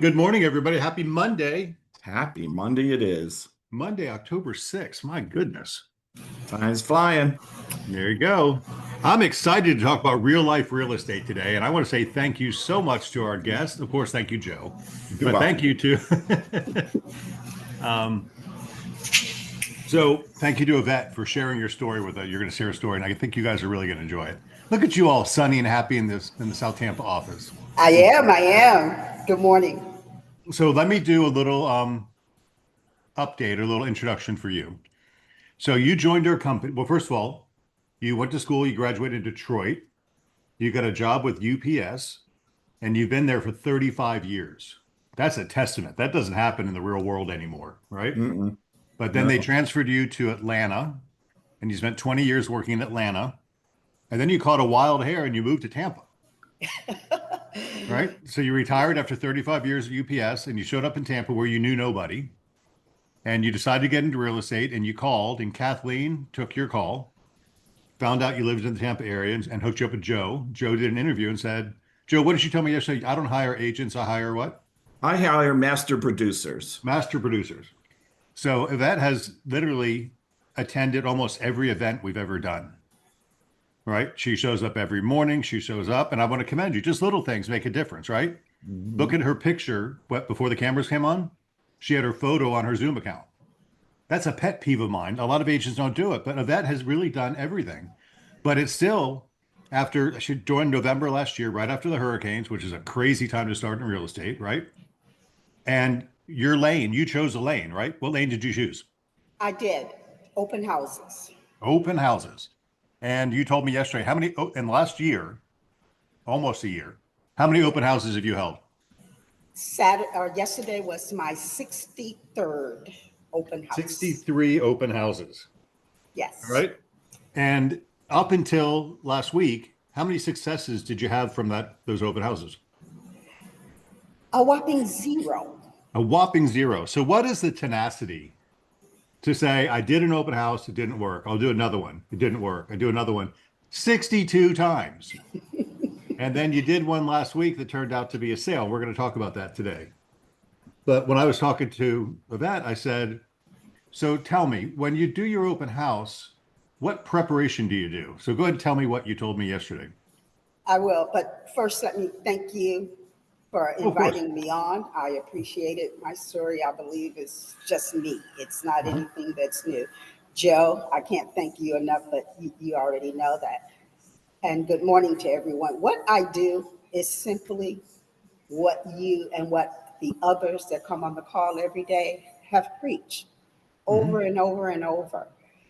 Good morning, everybody. Happy Monday. Happy Monday it is. Monday, October 6th. My goodness. Time's flying. There you go. I'm excited to talk about real life real estate today. And I want to say thank you so much to our guest. Of course, thank you, Joe. You're But welcome. thank you to um, thank you to Yvette for sharing your story with us. You're going to share a story, and I think you guys are really going to enjoy it. Look at you all sunny and happy in the South Tampa office. I am. Good morning. So let me do a little update, a little introduction for you. So you joined our company. Well, first of all, you went to school, you graduated in Detroit, you got a job with UPS, and you've been there for 35 years. That's a testament. That doesn't happen in the real world anymore, right? Mm-mm. But then they transferred you to Atlanta, and you spent 20 years working in Atlanta. And then you caught a wild hair and you moved to Tampa, right? So you retired after 35 years at UPS, and you showed up in Tampa where you knew nobody. And you decided to get into real estate, and you called, and Kathleen took your call, found out you lived in the Tampa area, and hooked you up with Joe. Joe did an interview and said, Joe, what did you tell me yesterday? I don't hire agents. I hire what? I hire master producers. Master producers. So Yvette has literally attended almost every event we've ever done, right? She shows up every morning. She shows up, and I want to commend you. Just little things make a difference, right? Look at her picture before the cameras came on. She had her photo on her Zoom account. That's a pet peeve of mine. A lot of agents don't do it, but Yvette has really done everything. But it's still after she joined November last year, right after the hurricanes, which is a crazy time to start in real estate, right? And your lane, you chose a lane, right? What lane did you choose? I did. Open houses. Open houses. And you told me yesterday, how many, in the last year, almost a year, how many open houses have you held? Yesterday was my 63rd open house. 63 open houses. Yes. All right. And up until last week, how many successes did you have from those open houses? A whopping zero. A whopping zero. So what is the tenacity to say, I did an open house, it didn't work. I'll do another one. It didn't work. I do another one 62 times. And then you did one last week that turned out to be a sale. We're going to talk about that today. But when I was talking to Yvette, I said, so tell me, when you do your open house, what preparation do you do? So go ahead and tell me what you told me yesterday. I will, but first let me thank you for inviting me on. I appreciate it. My story, I believe, is just me. It's not anything that's new. Joe, I can't thank you enough, but you already know that. And good morning to everyone. What I do is simply what you and what the others that come on the call every day have preached over and over and over.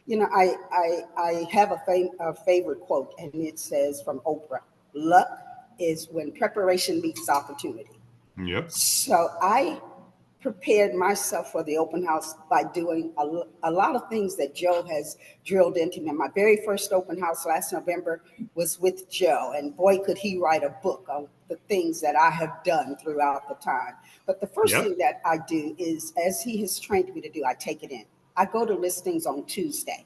You know, I have a favorite quote, and it says from Oprah, luck is when preparation meets opportunity. Yep. So I prepared myself for the open house by doing a lot of things that Joe has drilled into me. My very first open house last November was with Joe, and boy, could he write a book on the things that I have done throughout the time. But the first thing that I do is, as he has trained me to do, I take it in. I go to listings on Tuesday.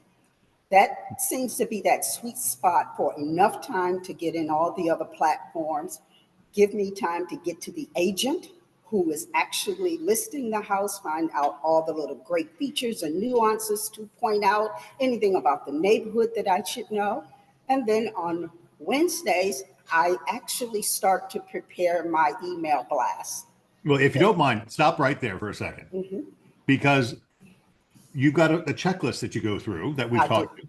That seems to be that sweet spot for enough time to get in all the other platforms, give me time to get to the agent who is actually listing the house, find out all the little great features and nuances to point out, anything about the neighborhood that I should know. And then on Wednesdays, I actually start to prepare my email blast. Well, if you don't mind, stop right there for a second, because you've got a checklist that you go through that we've talked to,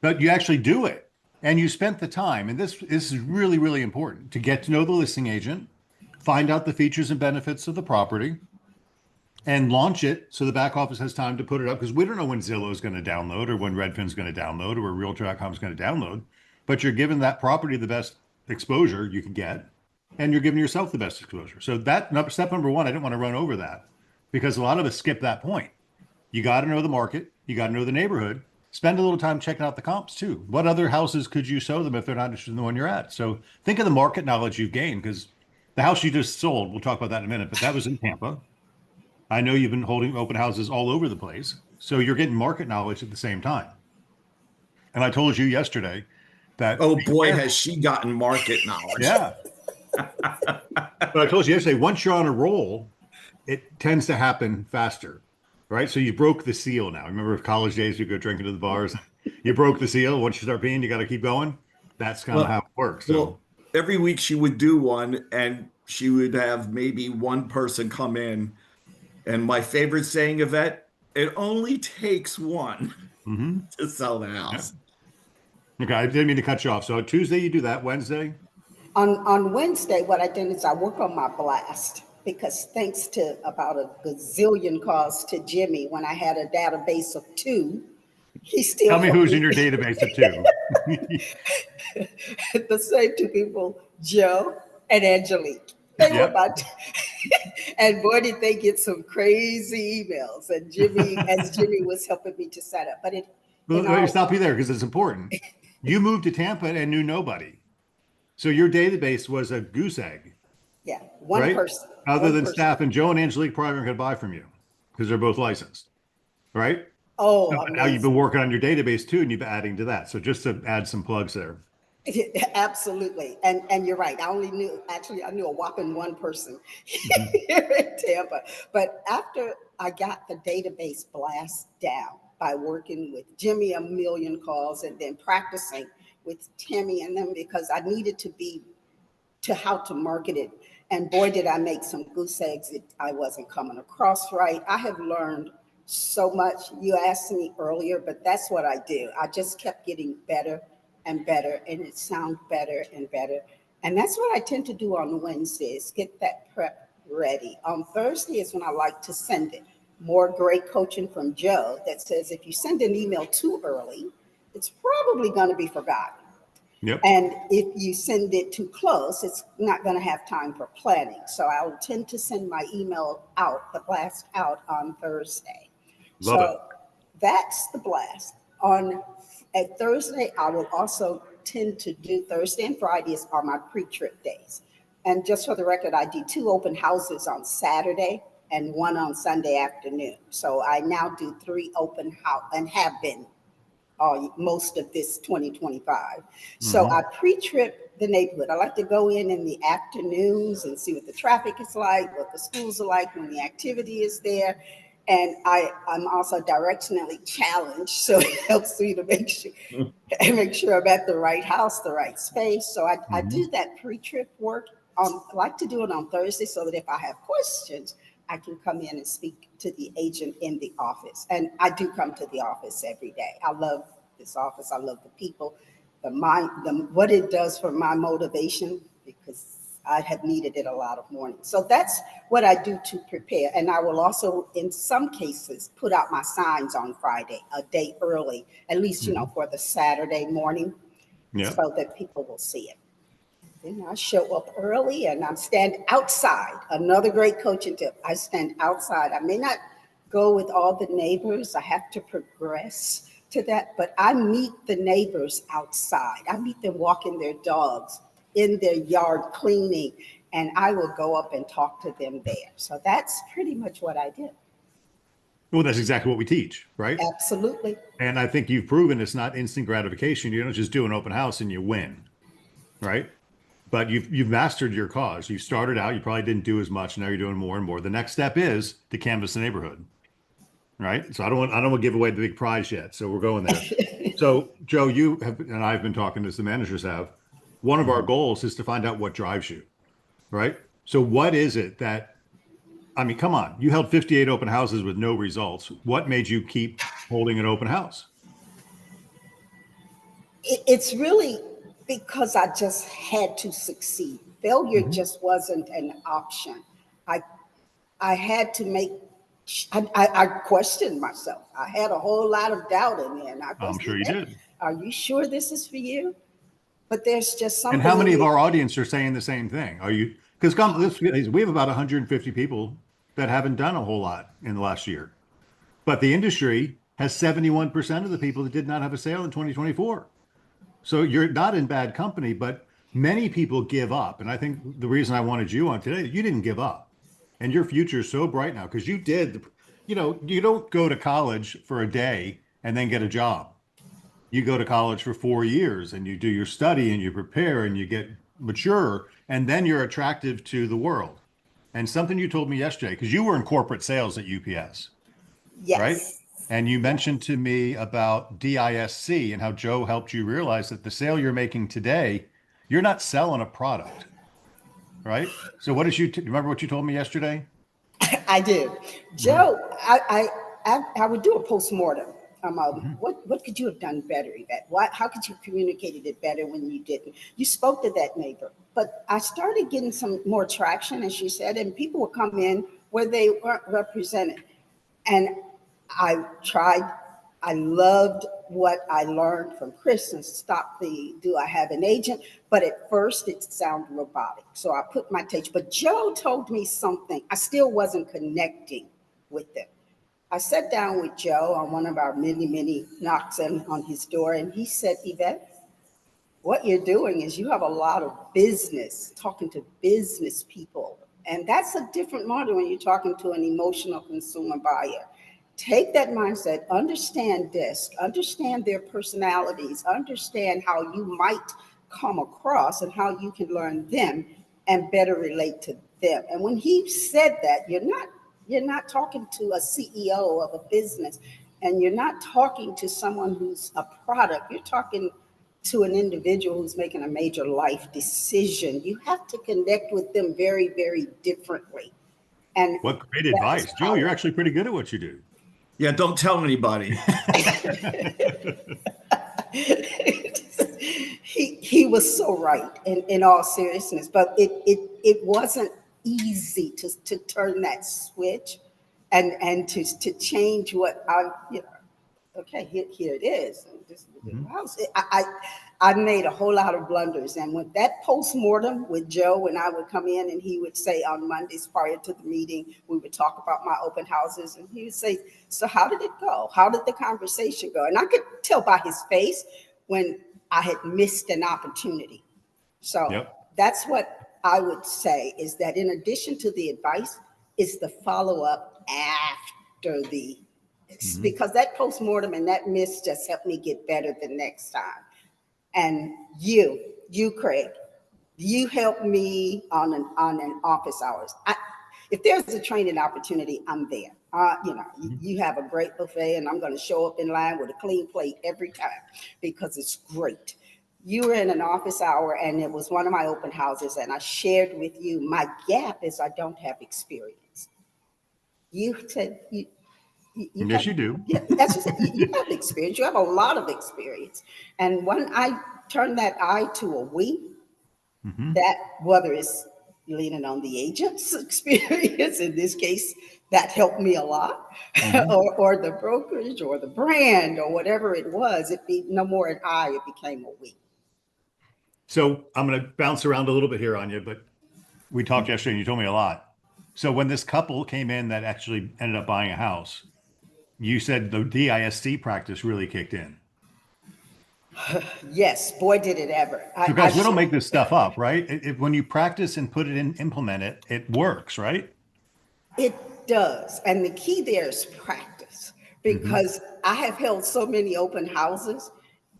but you actually do it. And you spent the time, and this is really, really important, to get to know the listing agent, find out the features and benefits of the property, and launch it so the back office has time to put it up, because we don't know when Zillow is going to download or when Redfin's going to download or Realtor.com is going to download, but you're giving that property the best exposure you can get, and you're giving yourself the best exposure. So that step number one, I didn't want to run over that, because a lot of us skip that point. You got to know the market. You got to know the neighborhood. Spend a little time checking out the comps too. What other houses could you show them if they're not interested in the one you're at? So think of the market knowledge you've gained, because the house you just sold, we'll talk about that in a minute, but that was in Tampa. I know you've been holding open houses all over the place. So you're getting market knowledge at the same time. And I told you yesterday that. Oh boy, has she gotten market knowledge. Yeah. But I told you yesterday, once you're on a roll, it tends to happen faster, right? So you broke the seal now. Remember college days, you go drinking to the bars. You broke the seal. Once you start peeing, you got to keep going. That's kind of how it works. So Well, every week she would do one, and she would have maybe one person come in. And my favorite saying, Yvette, it only takes one to sell the house. okay, I didn't mean to cut you off. So Tuesday you do that. Wednesday, On Wednesday, what I did is I work on my blast because thanks to about a gazillion calls to Jimmy, when I had a database of 2, he still tell me helped who's in your database of 2. the same 2 people, Joe and Angelique. They were Yep. about, and boy, did they get some crazy emails. And Jimmy was helping me to set up, but it. Well, let me stop you there because it's important. You moved to Tampa and knew nobody. So your database was a goose egg. Yeah, one right? person. Other one than person. staff, and Joe and Angelique probably aren't going to buy from you because they're both licensed, right? Oh, Now you've amazing. been working on your database too, and you've been adding to that. So just to add some plugs there. Absolutely. And you're right. I knew a whopping one person here in Tampa. But after I got the database blast down by working with Jimmy a million calls and then practicing with Tammy and them because I needed to be to how to market it. And boy, did I make some goose eggs that I wasn't coming across right. I have learned so much. You asked me earlier, but that's what I do. I just kept getting better and better, and it sounds better and better. And that's what I tend to do on Wednesdays, get that prep ready. On Thursday is when I like to send it. More great coaching from Joe that says if you send an email too early, it's probably going to be forgotten. Yep. And if you send it too close, it's not going to have time for planning. So I'll tend to send my email out, the blast out on Thursday. Love So that's the blast. At Thursday, I will also tend to do Thursday and Fridays are my pre-trip days. And just for the record, I do 2 open houses on Saturday and 1 on Sunday afternoon. So I now do 3 open house and have been most of this 2025. So I pre-trip the neighborhood. I like to go in the afternoons and see what the traffic is like, what the schools are like when the activity is there. And I'm also directionally challenged, so it helps me to make sure I'm at the right house, the right space. So I do that pre-trip work. I like to do it on Thursday so that if I have questions, I can come in and speak to the agent in the office. And I do come to the office every day. I love this office. I love the people, what it does for my motivation, because I have needed it a lot of mornings. So that's what I do to prepare. And I will also, in some cases, put out my signs on Friday, a day early, at least, for the Saturday morning, so that people will see it. Then I show up early and I stand outside. Another great coaching tip. I stand outside. I may not go with all the neighbors. I have to progress to that, but I meet the neighbors outside. I meet them walking their dogs in their yard cleaning, and I will go up and talk to them there. So that's pretty much what I did. Well, that's exactly what we teach, right? Absolutely. And I think you've proven it's not instant gratification. You don't just do an open house and you win, right? But you've mastered your cause. You started out, you probably didn't do as much. Now you're doing more and more. The next step is to canvass the neighborhood, right? So I don't want to give away the big prize yet. So we're going there. So Joe, you have, and I've been talking as the managers have. One of our goals is to find out what drives you, right? So what is it that, I mean, come on, you held 58 open houses with no results. What made you keep holding an open house? It's really because I just had to succeed. Failure just wasn't an option. I had to make, I questioned myself. I had a whole lot of doubt in there. And I'm sure you did. Are you sure this is for you? But there's just something. And how many of our audience are saying the same thing? Are you, because we have about 150 people that haven't done a whole lot in the last year. But the industry has 71% of the people that did not have a sale in 2024. So you're not in bad company, but many people give up. And I think the reason I wanted you on today, you didn't give up. And your future is so bright now because you did, you don't go to college for a day and then get a job. You go to college for 4 years and you do your study and you prepare and you get mature and then you're attractive to the world. And something you told me yesterday, because you were in corporate sales at UPS, right? Yes. And you mentioned to me about DISC and how Joe helped you realize that the sale you're making today, you're not selling a product, right? So what did you remember what you told me yesterday? I do. Joe, I would do a postmortem. What could you have done better, Yvette? How could you have communicated it better when you didn't? You spoke to that neighbor, but I started getting some more traction, as she said, and people would come in where they weren't represented. And I tried, I loved what I learned from Chris and stop the do I have an agent? But at first it sounded robotic. So I put my take, but Joe told me something. I still wasn't connecting with them. I sat down with Joe on one of our many knocks on his door, and he said, Yvette, what you're doing is you have a lot of business, talking to business people. And that's a different model when you're talking to an emotional consumer buyer. Take that mindset, understand DISC, understand their personalities, understand how you might come across and how you can learn them and better relate to them. And when he said that, you're not talking to a CEO of a business, and you're not talking to someone who's a product. You're talking to an individual who's making a major life decision. You have to connect with them very, very differently. And what great advice. Joe, you're actually pretty good at what you do. Yeah, don't tell anybody. he was so right in all seriousness, but it wasn't easy to turn that switch and to change what okay, here it is. This is the Mhm. house. I made a whole lot of blunders. And with that postmortem with Joe, when I would come in and he would say on Mondays prior to the meeting, we would talk about my open houses. And he would say, so how did it go? How did the conversation go? And I could tell by his face when I had missed an opportunity. So Yep. that's what I would say, is that in addition to the advice, is the follow-up after the because that postmortem and that miss just helped me get better the next time. And you, Craig, you helped me on an office hours. If there's a training opportunity, I'm there. You have a great buffet, and I'm going to show up in line with a clean plate every time because it's great. You were in an office hour, and it was one of my open houses, and I shared with you my gap is I don't have experience. You said Yes, you do. yeah, that's just you have experience. You have a lot of experience, and when I turn that I to a we, Mhm. that whether it's leaning on the agent's experience in this case, that helped me a lot, or the brokerage or the brand or whatever it was, it be no more an I, it became a we. So I'm going to bounce around a little bit here on you, but we talked yesterday and you told me a lot. So when this couple came in that actually ended up buying a house, you said the DISC practice really kicked in. Yes, boy, did it ever. So guys, we don't make this stuff up, right? When you practice and put it in, implement it, it works, right? It does. And the key there is practice, because I have held so many open houses,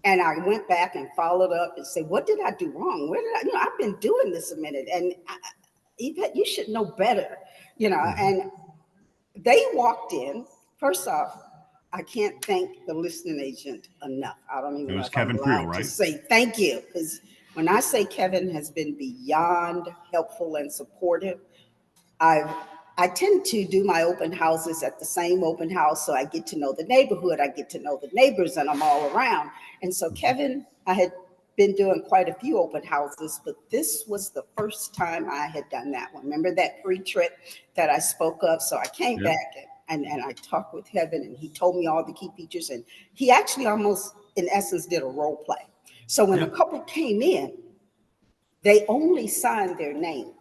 and I went back and followed up and said, what did I do wrong? Where did I've been doing this a minute, and Yvette, you should know better, and they walked in. First off, I can't thank the listing agent enough. I don't It even know was if I'm Kevin allowed Creel, to right? say thank you, because when I say Kevin has been beyond helpful and supportive, I tend to do my open houses at the same open house, so I get to know the neighborhood, I get to know the neighbors, and I'm all around. And so Kevin, I had been doing quite a few open houses, but this was the first time I had done that one. Remember that pre-trip that I spoke of? So I came Yep. back and I talked with Kevin, and he told me all the key features, and he actually almost, in essence, did a role play. So when the Yep. couple came in, they only signed their name.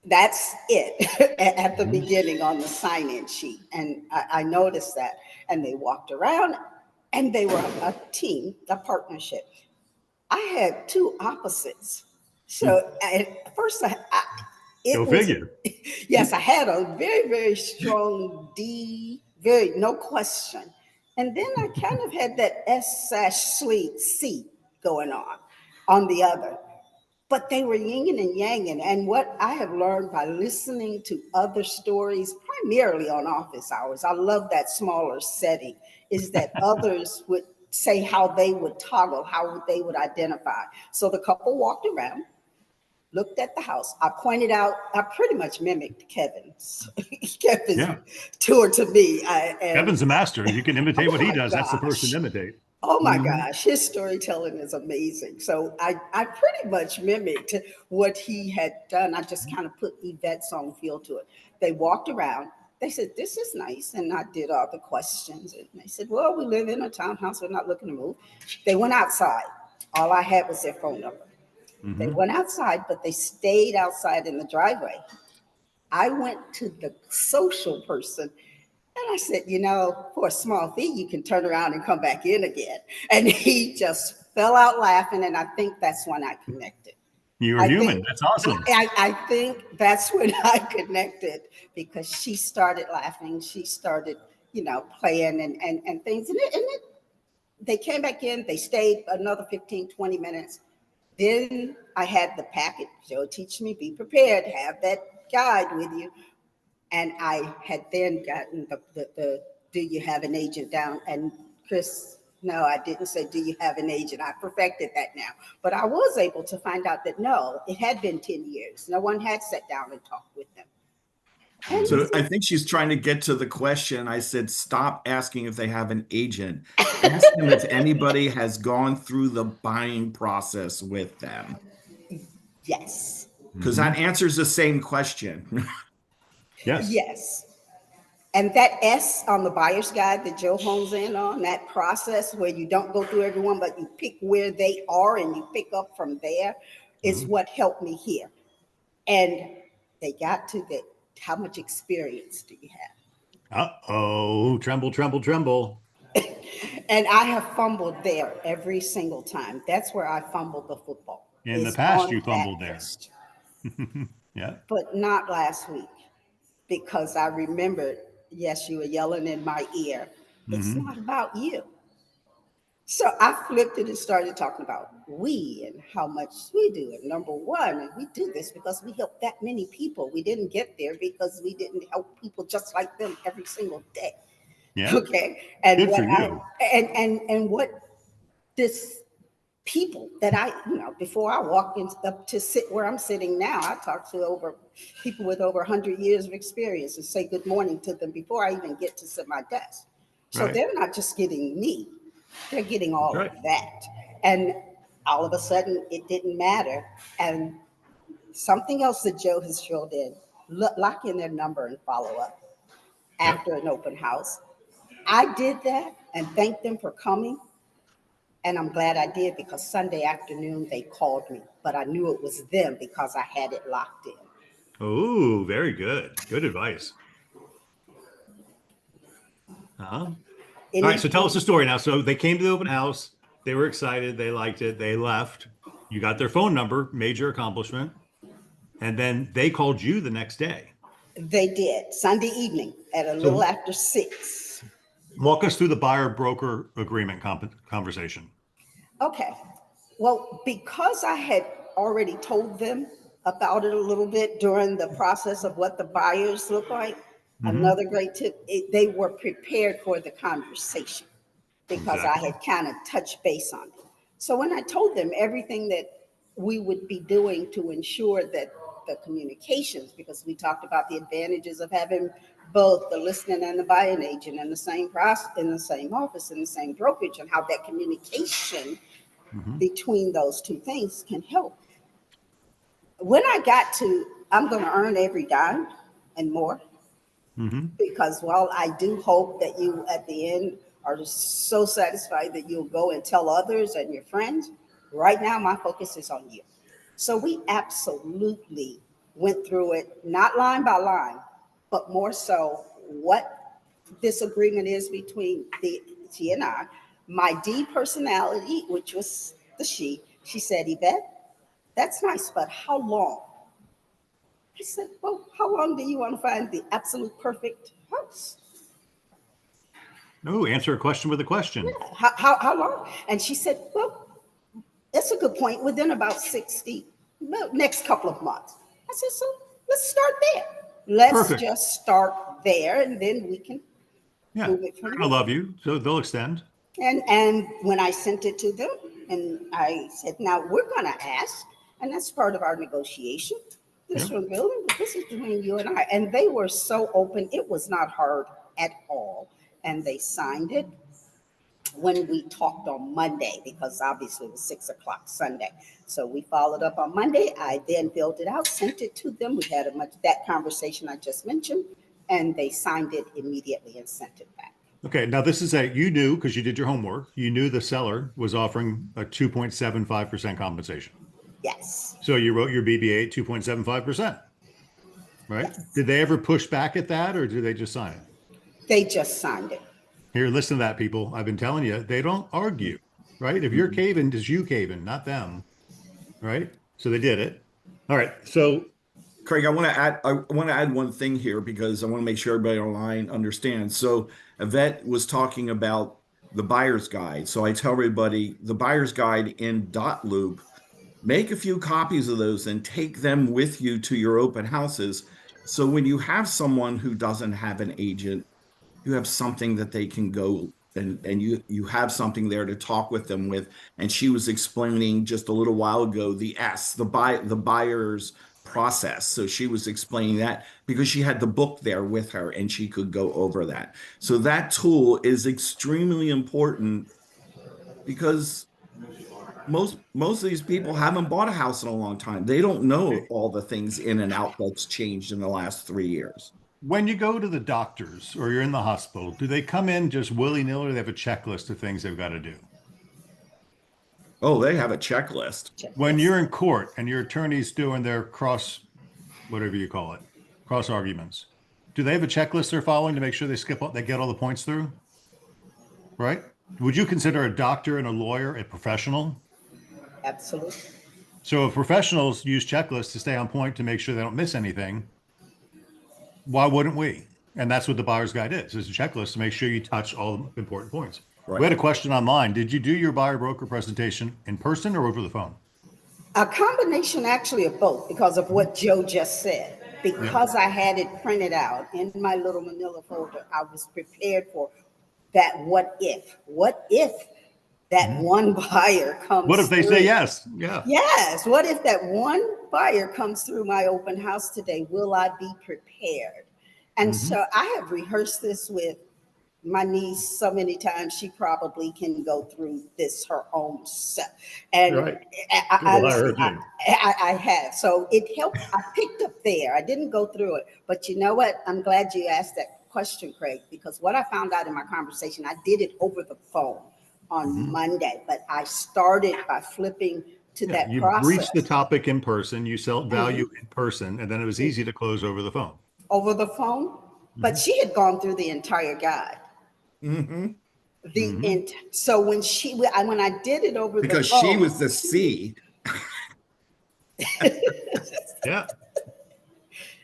That's it at the beginning on the sign-in sheet. And I noticed that. And they walked around, and they were a team, a partnership. I had two opposites. So at first, it Go was, figure. yes, I had a very, very strong D, no question. And then I kind of had that S/C going on the other. but they were yin and yang. And what I have learned by listening to other stories, primarily on office hours, I love that smaller setting, is that others would say how they would toggle, how they would identify. So the couple walked around, looked at the house. I pointed out, I pretty much mimicked Kevin's Yeah. tour to me. Kevin's a master. You can imitate what he my does. That's the person gosh. to imitate. Oh my Mhm. gosh, his storytelling is amazing. So I pretty much mimicked what he had done. I just kind of put Yvette's own feel to it. They walked around. They said, "This is nice." And I did all the questions. And they said, "Well, we live in a townhouse. We're not looking to move." They went outside. All I had was their phone number. They went outside, but they stayed outside in the driveway. I went to the social person and I said, for a small fee, you can turn around and come back in again. And he just fell out laughing. And I think that's when I connected. You're I human. think, That's awesome. I think that's when I connected because she started laughing. She started, playing and things. They came back in, they stayed another 15, 20 minutes. Then I had the packet. Joe teach me, be prepared, have that guide with you. And I had then gotten the do you have an agent down? And Chris, no, I didn't say, do you have an agent? I perfected that now. But I was able to find out that no, it had been 10 years. No one had sat down and talked with them. And So I think she's trying to get to the question. I said, stop asking if they have an agent. Ask them if anybody has gone through the buying process with them. yes, Because that answers the same question. Yes. yes. And that S on the buyer's guide that Joe hones in on, that process where you don't go through everyone, but you pick where they are and you pick up from there is what helped me here. And they got to the, how much experience do you have? Uh-oh. Tremble, tremble, tremble. And I have fumbled there every single time. That's where I fumbled the football. In the is past, on you that fumbled there. list. Yeah. But not last week because I remembered, yes, you were yelling in my ear. It's not about you. So I flipped it and started talking about we and how much we do. And number one, and we do this because we help that many people. We didn't get there because we didn't help people just like them every single day. Yeah. Okay. And Good what for you. and what this people that I, before I walk up to sit where I'm sitting now, I talk to people with over 100 years of experience and say good morning to them before I even get to sit at my desk. So Right. they're not just getting me, they're getting all That's of right. that. And all of a sudden it didn't matter. And something else that Joe has drilled in, lock in their number and follow up after an open house. I did that and thanked them for coming. And I'm glad I did because Sunday afternoon they called me, but I knew it was them because I had it locked in. Oh, very good. Good advice. All right. So tell us the story now. So they came to the open house. They were excited. They liked it. They left. You got their phone number, major accomplishment. And then they called you the next day. They did Sunday evening at a little after 6. Walk us through the buyer broker agreement conversation. Okay. Well, because I had already told them about it a little bit during the process of what the buyers look like, another great tip, they were prepared for the conversation because I had kind of touched base on it. So when I told them everything that we would be doing to ensure that the communications, because we talked about the advantages of having both the listening and the buying agent in the same process, in the same office, in the same brokerage, and how that communication between those two things can help. When I got to, I'm going to earn every dime and more, because while I do hope that you at the end are so satisfied that you'll go and tell others and your friends, right now my focus is on you. So we absolutely went through it, not line by line, but more so what this agreement is between she and I. My D personality, which was the she said, Yvette, that's nice, but how long? I said, well, how long do you want to find the absolute perfect house? Oh, answer a question with a question. How long? And she said, well, that's a good point. Within about 60 next couple of months. I said, so let's start there. Let's Perfect. just start there, and then we can Yeah, move it from I there. love you, so they'll extend. And when I sent it to them, and I said, now we're going to ask, and that's part of our negotiation. This Yeah. one building, but this is between you and I. And they were so open. It was not hard at all. And they signed it when we talked on Monday, because obviously it was 6 o'clock Sunday. So we followed up on Monday. I then filled it out, sent it to them. We had that conversation I just mentioned, and they signed it immediately and sent it back. Okay, now this is you knew, because you did your homework, you knew the seller was offering a 2.75% compensation. Yes. So you wrote your BBA at 2.75%, right? Yes. Did they ever push back at that, or did they just sign it? They just signed it. Here, listen to that, people. I've been telling you, they don't argue, right? If you're caving, it's you caving, not them, right? So they did it. All right, so Craig, I want to add one thing here, because I want to make sure everybody online understands. So Yvette was talking about the buyer's guide. So I tell everybody the buyer's guide in Dotloop, make a few copies of those and take them with you to your open houses. So when you have someone who doesn't have an agent, you have something that they can go and you have something there to talk with them with. And she was explaining just a little while ago the buyer's process. So she was explaining that because she had the book there with her and she could go over that. So that tool is extremely important, because most of these people haven't bought a house in a long time. They don't know all the things in and out that's changed in the last 3 years. when you go to the doctors or you're in the hospital, do they come in just willy-nilly, or they have a checklist of things they've got to do? Oh, they have a checklist. When you're in court and your attorney's doing their whatever you call it, cross arguments, do they have a checklist they're following to make sure they get all the points through? Right? Would you consider a doctor and a lawyer a professional? Absolutely. So if professionals use checklists to stay on point to make sure they don't miss anything, why wouldn't we? And that's what the buyer's guide is. It's a checklist to make sure you touch all the important points. Right. We had a question online. Did you do your buyer broker presentation in person or over the phone? A combination actually of both, because of what Joe just said. Because I had it printed out in my little manila folder, I was prepared for that what if. What if that one buyer comes What if they through? say yes? Yeah. Yes. What if that one buyer comes through my open house today? Will I be prepared? And so I have rehearsed this with my niece so many times, she probably can go through this her own self. And Right. I have. So it helped. I picked up there. I didn't go through it. But you know what? I'm glad you asked that question, Craig, because what I found out in my conversation, I did it over the phone on Monday, but I started by flipping to that You process. breached the topic in person, you sell value in person, and then it was easy to close over the phone. Over the phone, but she had gone through the entire guide. So when I did it over Because the phone, she was the C. Yeah.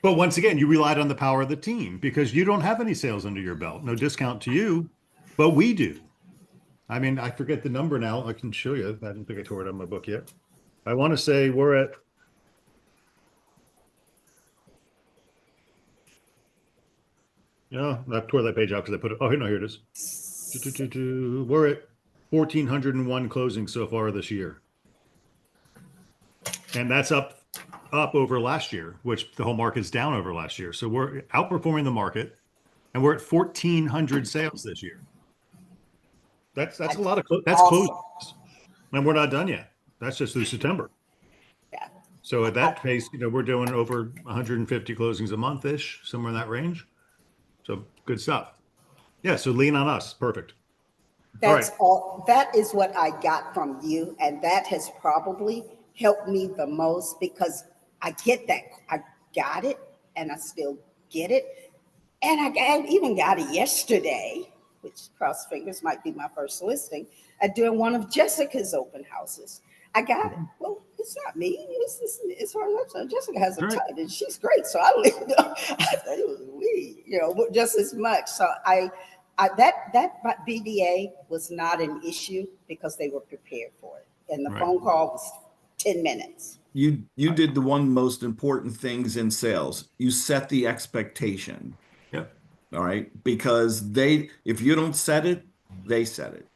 But once again, you relied on the power of the team, because you don't have any sales under your belt. No discount to you, but we do. I mean, I forget the number now. I can show you. I didn't think I tore it on my book yet. I want to say we're at I tore that page out because I put it. Oh, no, here it is. We're at 1,401 closings so far this year. And that's up over last year, which the whole market's down over last year. So we're outperforming the market, and we're at 1,400 sales this year. That's a lot of closings. And we're not done yet. That's just through September. Yeah. So at that pace, we're doing over 150 closings a month-ish, somewhere in that range. So good stuff. Yeah, so lean on us. Perfect. That's all. That is what I got from you, and that has probably helped me the most, because I get that. I got it, and I still get it. And I even got it yesterday, which, cross fingers, might be my first listing, at doing one of Jessica's open houses. I got it. Well, it's not me. It's her lips. Jessica has a type, and she's great. So I thought it was we, just as much. So that BDA was not an issue, because they were prepared for it, and the phone call was 10 minutes. you did the one most important things in sales. You set the expectation. Yeah. All right. Because if you don't set it, they set it.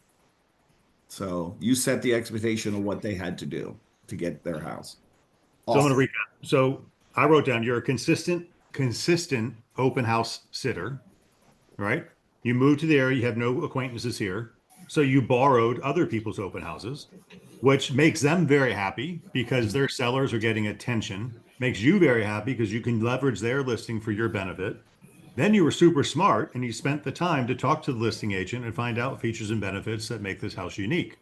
So you set the expectation of what they had to do to get their house. So I'm Awesome. going to recap. So I wrote down you're a consistent open house sitter, right? You moved to the area, you have no acquaintances here. So you borrowed other people's open houses, which makes them very happy because their sellers are getting attention, makes you very happy because you can leverage their listing for your benefit. Then you were super smart and you spent the time to talk to the listing agent and find out features and benefits that make this house unique,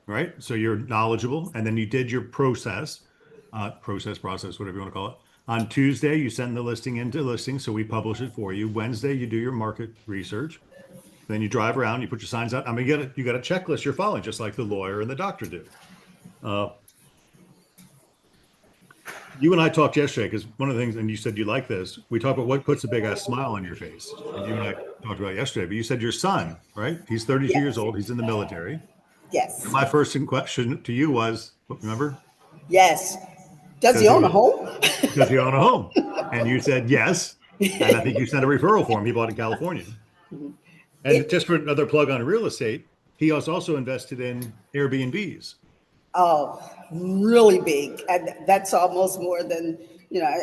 right? So you're knowledgeable, and then you did your process, whatever you want to call it. On Tuesday, you send the listing into listing, so we publish it for you. Wednesday, you do your market research. Then you drive around, you put your signs out. I mean, you got a checklist you're following, just like the lawyer and the doctor do. You and I talked yesterday because one of the things, and you said you like this. We talked about what puts a big ass smile on your face. And you and I talked about it yesterday. But you said your son, right? He's 32 years Yes. old. He's in the military. Yes. My first question to you was, remember? Yes. Does he own a home? Does he own a home? And you said yes. And I think you sent a referral for him. He bought in California. And just for another plug on real estate, he has also invested in Airbnbs. Oh, really big. And that's almost more than,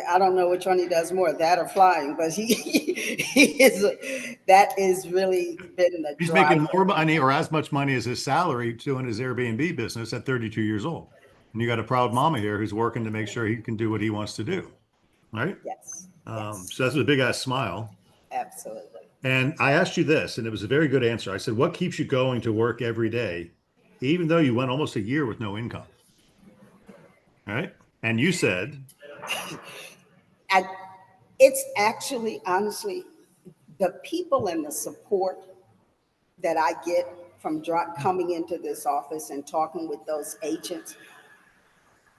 I don't know which one he does more, that or flying, but that is really been the He's driver. making more money or as much money as his salary doing his Airbnb business at 32 years old. And you got a proud mama here who's working to make sure he can do what he wants to do. Right? Yes. So that's a big ass smile. Absolutely. And I asked you this, and it was a very good answer. I said, what keeps you going to work every day, even though you went almost a year with no income? All right. And you said, it's actually, honestly, the people and the support that I get from coming into this office and talking with those agents,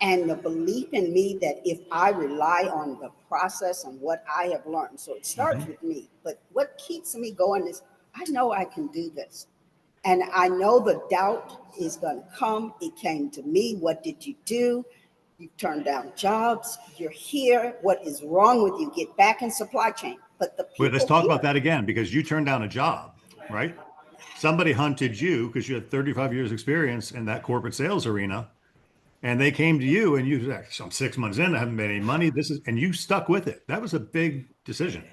and the belief in me that if I rely on the process and what I have learned, so it starts with me, but what keeps me going is I know I can do this. And I know the doubt is going to come. It came to me. What did you do? You turned down jobs. You're here. What is wrong with you? Get back in supply chain. But the people. wait, let's talk about that again, because you turned down a job, right? Somebody hunted you because you had 35 years experience in that corporate sales arena. And they came to you and you said, I'm 6 months in, I haven't made any money. And you stuck with it. That was a big decision.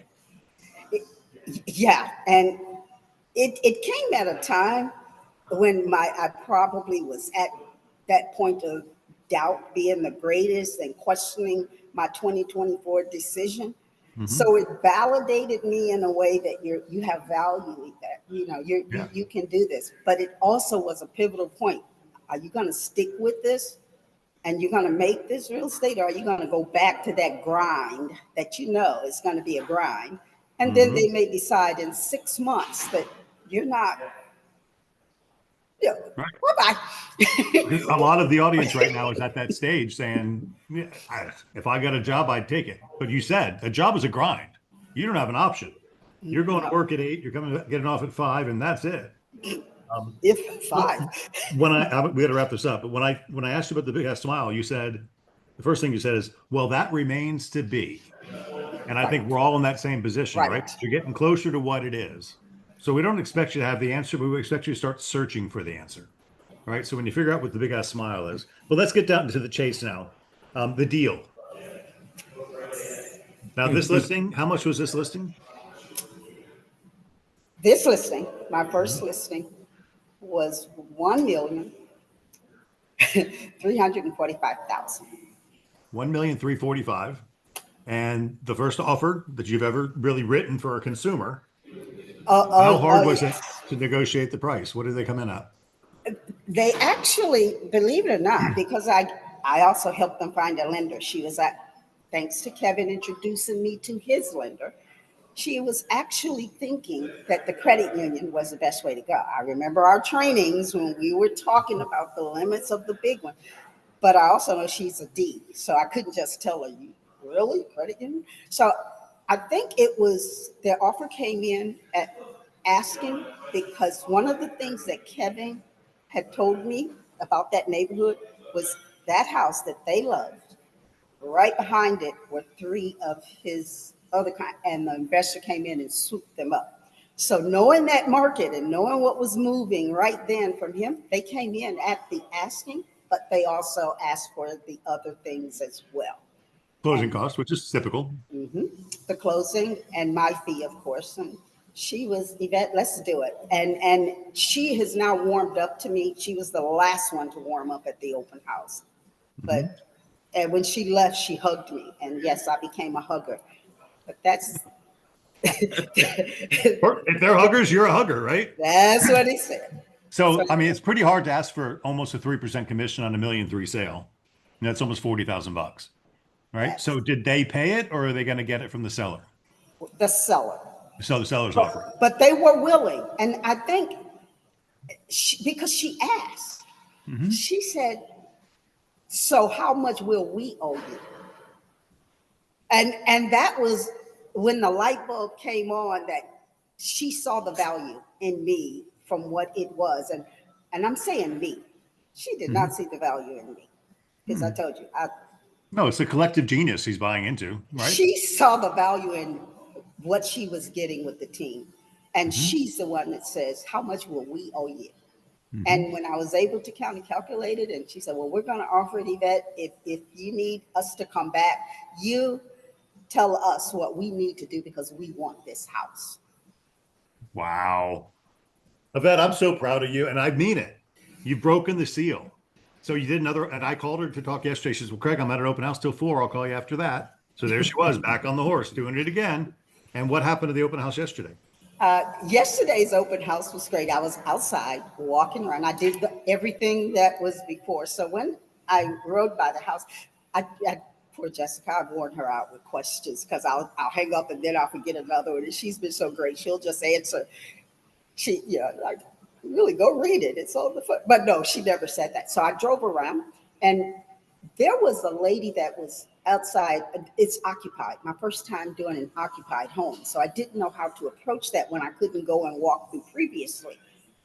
Yeah. And it came at a time when I probably was at that point of doubt being the greatest and questioning my 2024 decision. Mm-hmm. So it validated me in a way that you have value, that you can do this. But it also was a pivotal point. Are you going to stick with this? And you're going to make this real estate, or are you going to go back to that grind that it's going to be a grind? And then they may decide in 6 months that you're not. Right. Bye-bye. A lot of the audience right now is at that stage saying, if I got a job, I'd take it. But you said a job is a grind. You don't have an option. You're going to work at 8, you're coming getting off at 5, and that's it. If 5. We got to wrap this up. But when I asked you about the big ass smile, you said the first thing you said is, "Well, that remains to be." And I think we're all in that same position, right? You're getting closer to what it is. So we don't expect you to have the answer, but we expect you to start searching for the answer, right? So when you figure out what the big ass smile is, well, let's get down to the chase now. The deal. Now, this listing, how much was this listing? This listing, my first listing, was $1,345,000. $1,345,000, and the first offer that you've ever really written for a consumer. How hard was it to negotiate the price? What did they come in at? They actually, believe it or not, because I also helped them find a lender. She was thanks to Kevin introducing me to his lender. She was actually thinking that the credit union was the best way to go. I remember our trainings when we were talking about the limits of the big one, but I also know she's a D, so I couldn't just tell her, you really, credit union? So I think it was, their offer came in at asking, because one of the things that Kevin had told me about that neighborhood was that house that they loved Right behind it were three of his other kind, and the investor came in and swooped them up. So knowing that market and knowing what was moving right then from him, they came in at the asking, but they also asked for the other things as well. Closing costs, which is typical. The closing and my fee, of course. And she was, Yvette, let's do it. And she has now warmed up to me. She was the last one to warm up at the open house. But and when she left, she hugged me. And yes, I became a hugger. But that's If they're huggers, you're a hugger, right? that's what he said. So, I mean, it's pretty hard to ask for almost a 3% commission on $1.3 million sale. And that's almost $40,000, right? Yes. So did they pay it or are they going to get it from the seller? The seller. So the seller's offering. But they were willing. And I think because she asked, she said, so how much will we owe you? And that was when the light bulb came on, that she saw the value in me from what it was. And I'm saying me. She did not see the value in me. Because I told you, No, it's a collective genius he's buying into, right? she saw the value in what she was getting with the team. And she's the one that says, how much will we owe you? And when I was able to kind of calculate it, and she said, well, we're going to offer it, Yvette. If you need us to come back, you tell us what we need to do because we want this house. Wow. Yvette, I'm so proud of you. And I mean it. You've broken the seal. So you did another, and I called her to talk yesterday. She says, well, Craig, I'm at an open house till 4. I'll call you after that. So there she was, back on the horse, doing it again. And what happened to the open house yesterday? Yesterday's open house was great. I was outside walking around. I did everything that was before. So when I rode by the house, poor Jessica, I worn her out with questions because I'll hang up and then I'll forget another one. And she's been so great. She'll just answer. Like, really go read it. It's on the foot. But no, she never said that. So I drove around and there was a lady that was outside. It's occupied. My first time doing an occupied home. So I didn't know how to approach that when I couldn't go and walk through previously.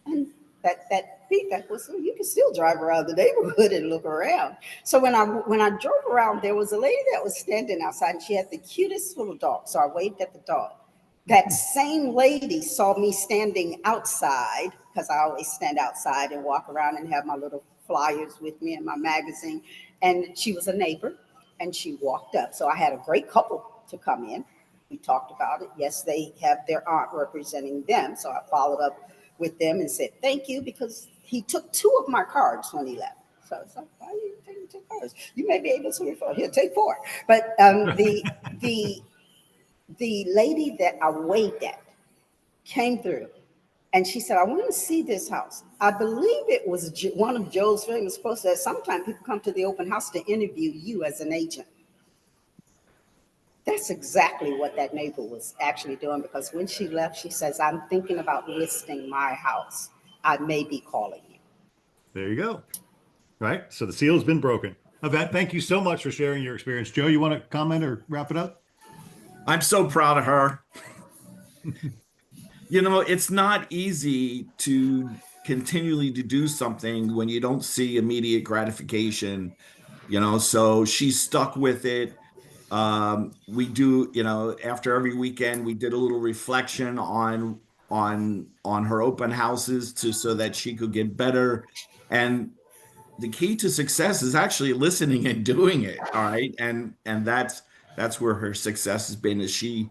And that feedback was, you can still drive around the neighborhood and look around. So when I drove around, there was a lady that was standing outside and she had the cutest little dog. So I waved at the dog. That same lady saw me standing outside, because I always stand outside and walk around and have my little flyers with me and my magazine. And she was a neighbor and she walked up. So I had a great couple to come in. We talked about it. Yes, they have their aunt representing them. So I followed up with them and said, thank you, because he took 2 of my cards when he left. So it's like, why are you taking 2 cards? You may be able to refer. Here, take 4. But the lady that I waved at came through and she said, I want to see this house. I believe it was one of Joe's famous posts that sometimes people come to the open house to interview you as an agent. That's exactly what that neighbor was actually doing, because when she left, she says, I'm thinking about listing my house. I may be calling you. There you go. Right. So the seal has been broken. Yvette, thank you so much for sharing your experience. Joe, you want to comment or wrap it up? I'm so proud of her. It's not easy to continually to do something when you don't see immediate gratification, so she's stuck with it. We do, after every weekend, we did a little reflection on her open houses so that she could get better. And the key to success is actually listening and doing it. All right. And that's where her success has been, is she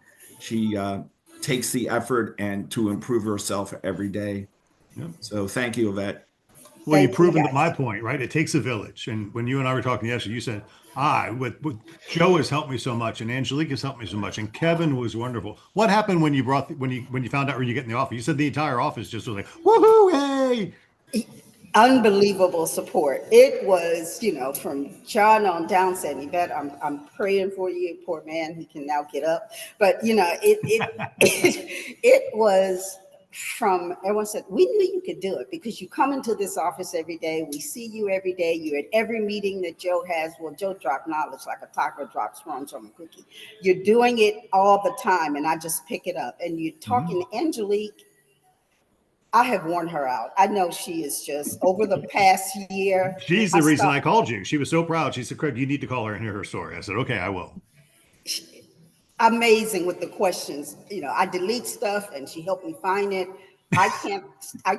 takes the effort and to improve herself every day. Yep. So thank you, Yvette. Well, you've proven to my point, right? It takes a village. And when you and I were talking yesterday, you said, with Joe has helped me so much, and Angelique has helped me so much, and Kevin was wonderful. What happened when you found out where you get in the office? You said the entire office just was like, woohoo, hey! Unbelievable support. It was, from John on down, said, Yvette, I'm praying for you. Poor man, he can now get up. But it was from everyone said, we knew you could do it because you come into this office every day. We see you every day. You're at every meeting that Joe has. Well, Joe dropped knowledge like a taco drops crumbs on a cookie. You're doing it all the time, and I just pick it up. And you're talking to Angelique. I have worn her out. I know she is just over the past year. She's the reason I called you. She was so proud. She said, Craig, you need to call her and hear her story. I said, okay, I will. Amazing with the questions. You know, I delete stuff and she helped me find it. I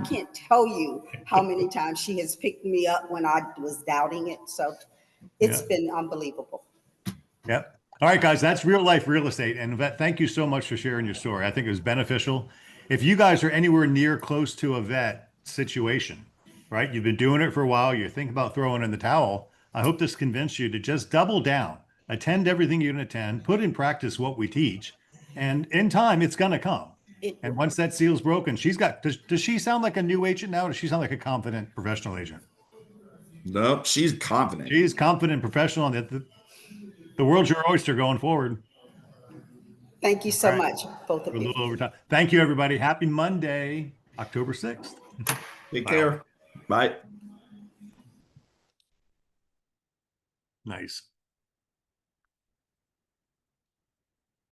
can't tell you how many times she has picked me up when I was doubting it. So it's been unbelievable. Yep. All right, guys, that's real life real estate. And Yvette, thank you so much for sharing your story. I think it was beneficial. If you guys are anywhere near close to a vet situation, right? You've been doing it for a while. You're thinking about throwing in the towel. I hope this convinced you to just double down, attend everything you can attend, put in practice what we teach. And in time, it's going to come. And once that seal's broken, she's got, does she sound like a new agent now? Or does she sound like a confident professional agent? Nope, she's confident. She's confident, professional, and the world's your oyster going forward. Thank you so much, both of A you. little over time. Thank you, everybody. Happy Monday, October 6th. Take care. Bye. Nice.